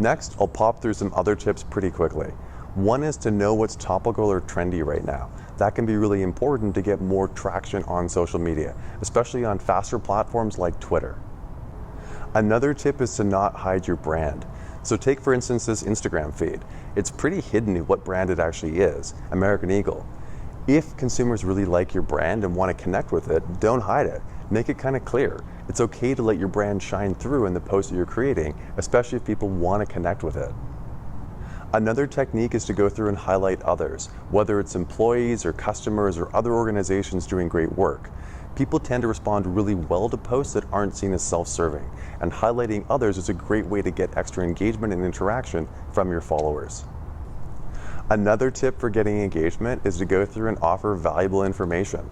Next, I'll pop through some other tips pretty quickly. One is to know what's topical or trendy right now. That can be really important to get more traction on social media, especially on faster platforms like Twitter. Another tip is to not hide your brand. So take, for instance, this Instagram feed. It's pretty hidden what brand it actually is, American Eagle. If consumers really like your brand and want to connect with it, don't hide it. Make it kind of clear. It's okay to let your brand shine through in the post that you're creating, especially if people want to connect with it. Another technique is to go through and highlight others, whether it's employees or customers or other organizations doing great work. People tend to respond really well to posts that aren't seen as self-serving, and highlighting others is a great way to get extra engagement and interaction from your followers. Another tip for getting engagement is to go through and offer valuable information.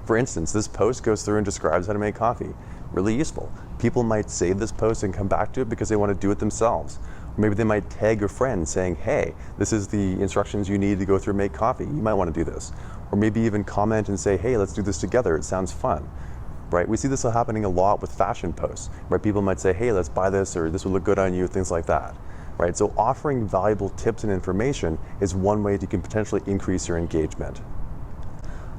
For instance, this post goes through and describes how to make coffee. Really useful. People might save this post and come back to it because they want to do it themselves. Or maybe they might tag a friend saying, hey, this is the instructions you need to go through and make coffee. You might want to do this. Or maybe even comment and say, hey, let's do this together. It sounds fun. Right? We see this happening a lot with fashion posts, right? People might say, hey, let's buy this, or this will look good on you, things like that. Right? So offering valuable tips and information is one way you can potentially increase your engagement.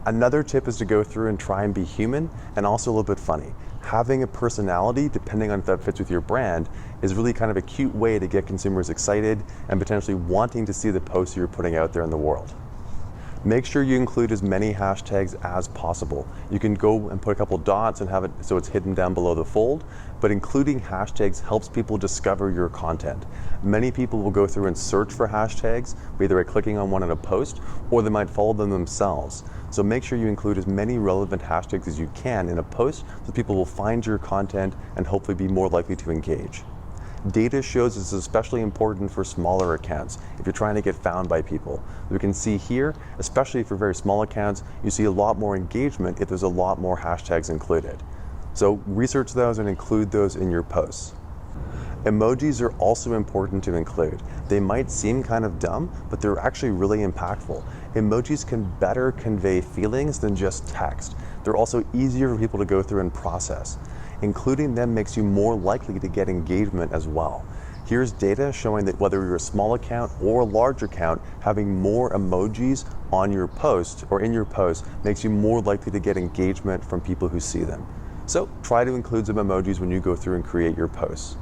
Another tip is to go through and try and be human and also a little bit funny. Having a personality, depending on if that fits with your brand, is really kind of a cute way to get consumers excited and potentially wanting to see the posts you're putting out there in the world. Make sure you include as many hashtags as possible. You can go and put a couple dots and have it so it's hidden down below the fold, but including hashtags helps people discover your content. Many people will go through and search for hashtags, either by clicking on one in a post, or they might follow them themselves. So make sure you include as many relevant hashtags as you can in a post so people will find your content and hopefully be more likely to engage. Data shows it's especially important for smaller accounts if you're trying to get found by people. We can see here, especially for very small accounts, you see a lot more engagement if there's a lot more hashtags included. So research those and include those in your posts. Emojis are also important to include. They might seem kind of dumb, but they're actually really impactful. Emojis can better convey feelings than just text. They're also easier for people to go through and process. Including them makes you more likely to get engagement as well. Here's data showing that whether you're a small account or a large account, having more emojis on your post or in your post makes you more likely to get engagement from people who see them. So try to include some emojis when you go through and create your posts.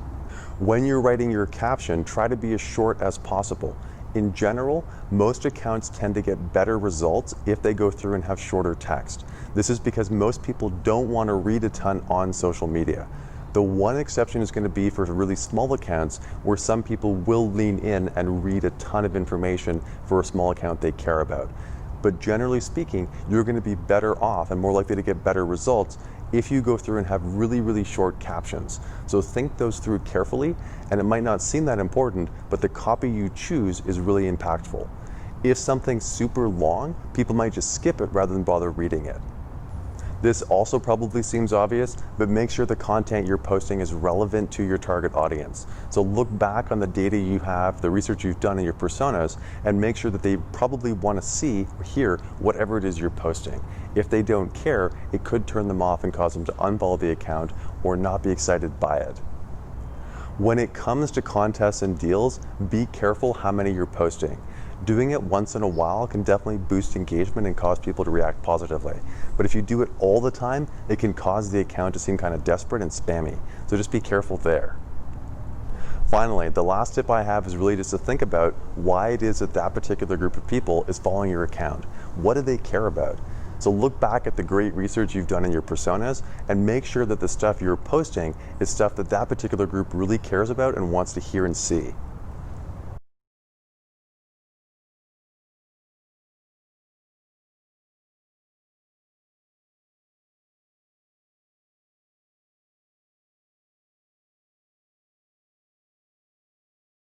When you're writing your caption, try to be as short as possible. In general, most accounts tend to get better results if they go through and have shorter text. This is because most people don't want to read a ton on social media. The one exception is going to be for really small accounts where some people will lean in and read a ton of information for a small account they care about. But generally speaking, you're going to be better off and more likely to get better results if you go through and have really, really short captions. So think those through carefully, and it might not seem that important, but the copy you choose is really impactful. If something's super long, people might just skip it rather than bother reading it. This also probably seems obvious, but make sure the content you're posting is relevant to your target audience. So look back on the data you have, the research you've done in your personas, and make sure that they probably want to see or hear whatever it is you're posting. If they don't care, it could turn them off and cause them to unfollow the account or not be excited by it. When it comes to contests and deals, be careful how many you're posting. Doing it once in a while can definitely boost engagement and cause people to react positively. But if you do it all the time, it can cause the account to seem kind of desperate and spammy. So just be careful there. Finally, the last tip I have is really just to think about why it is that that particular group of people is following your account. What do they care about? So look back at the great research you've done in your personas and make sure that the stuff you're posting is stuff that that particular group really cares about and wants to hear and see.